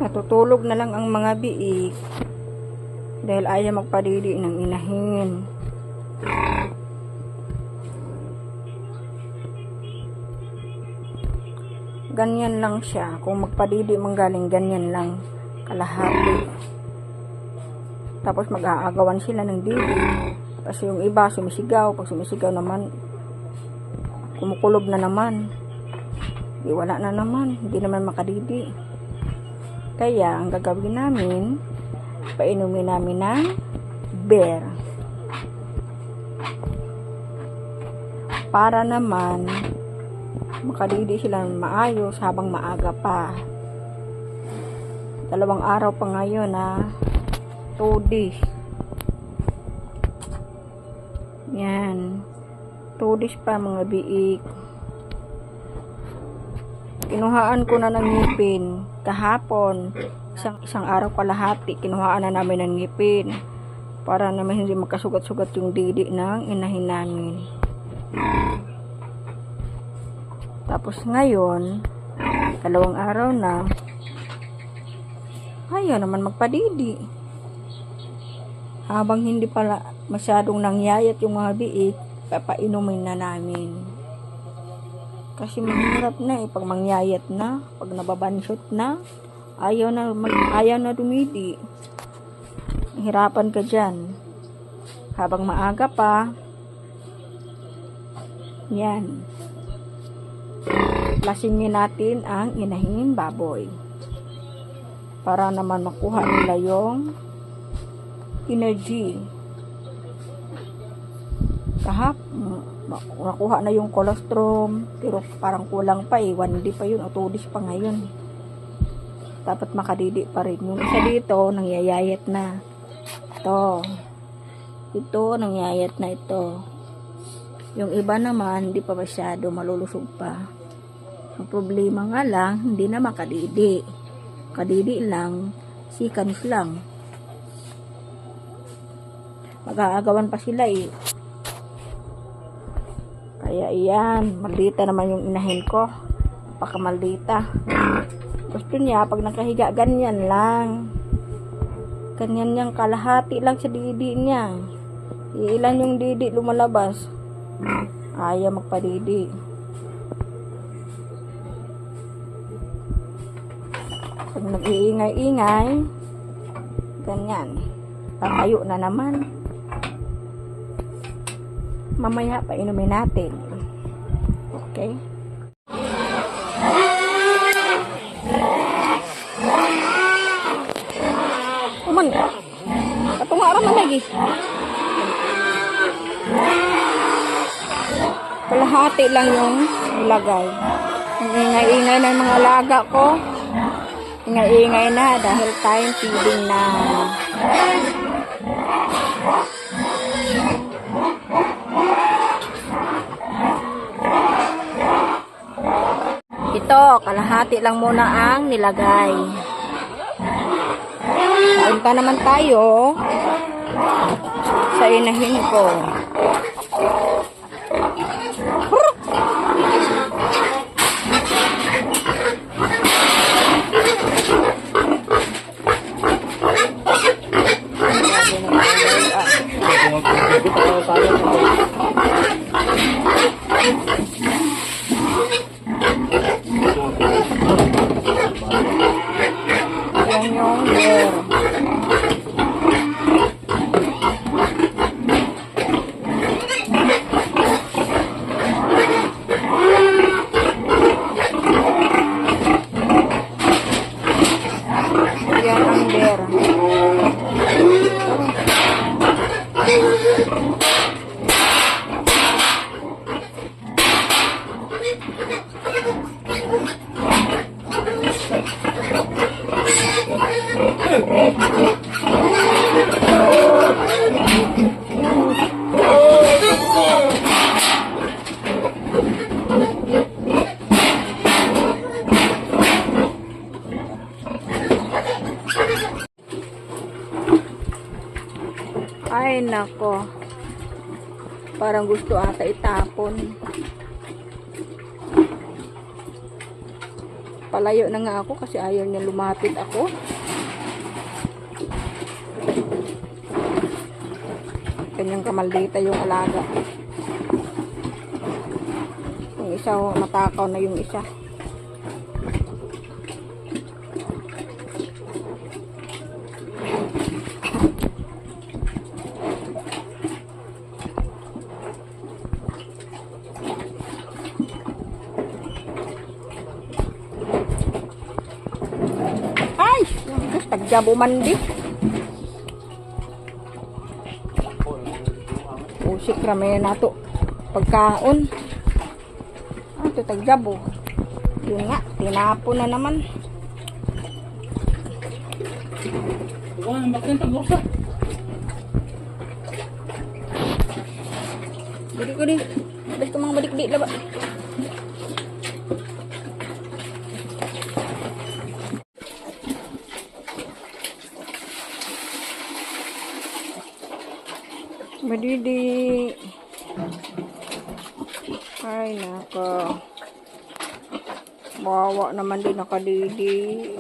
Natutulog na lang ang mga biik dahil ayaw magpadidi ng inahin. Ganyan lang siya. Kung magpadidi manggaling, ganyan lang. Kalahati. Tapos mag-aagawan sila ng didi. Tapos yung iba sumisigaw. Pag sumisigaw naman, kumukulob na naman. Di wala na naman. Hindi naman makadidi. Kaya, ang gagawin namin, painumin namin ng bear. Para naman, makadidi sila maayos habang maaga pa. 2 araw pa ngayon na 2 days. Yan. 2 days pa mga biik. Kinuhaan ko na ng ngipin kahapon. Isang araw kalahati. Kinuhaan na namin ng ngipin. Para naman hindi magkasugat-sugat yung didi ng inahin namin. Tapos ngayon, 2 araw na, ayaw naman magpadidi. Habang hindi pala masyadong nangyayat yung mga biik, papainumin na namin. Kasi mahirap na pag mangyayat na, pag nababansot na, ayaw na dumidi. Hirapan ka dyan. Habang maaga pa, yan. Lasingin natin ang inahing baboy. Para naman makuha nila yung energy. Nakuha na yung colostrum, pero parang kulang pa 1 day pa yun, o 2 days pa ngayon. Dapat makadidi pa rin. Yung isa dito, nangyayayat na. Ito, nangyayat na ito. Yung iba naman, hindi pa masyado, malulusog pa. Ang problema nga lang, hindi na makadidi. Kadidi lang, seconds lang. Mag-aagawan pa sila Kaya iyan, maldita naman yung inahin ko. Pagkamaldita. Gusto niya, pag nakahiga, ganyan lang. Ganyan niyang kalahati lang sa didi niya. Ilan yung didi lumalabas. Ayaw magpadidi. Pag nag-iingay-ingay, ganyan. Tatayo na naman. Mamaya pa inumin natin. Okay? Kuman. Katong araw man lagi. Kalahati lang yung ilagay. Ang ingay-ingay ng mga alaga ko. Ingay-ingay na dahil time feeding na. Ito, kalahati lang muna ang nilagay. Punta naman tayo sa inahin ko. Yan yung bear. Yan ang bear. Ay nako, parang gusto ata itapon. Palayo na nga ako kasi ayaw niya lumapit ako. Kanyang kamaldita yung alaga. Yung isa, matakaw na yung isa. Ay! Tagjabo mandi. Usik ramay na to. Pagkaon. Ito tagjabo. Yun nga, tinapo na naman. Balik ko din. Balik ko mga balik di laba. Madidi. Ay, naka. Bawa naman din nakadidi.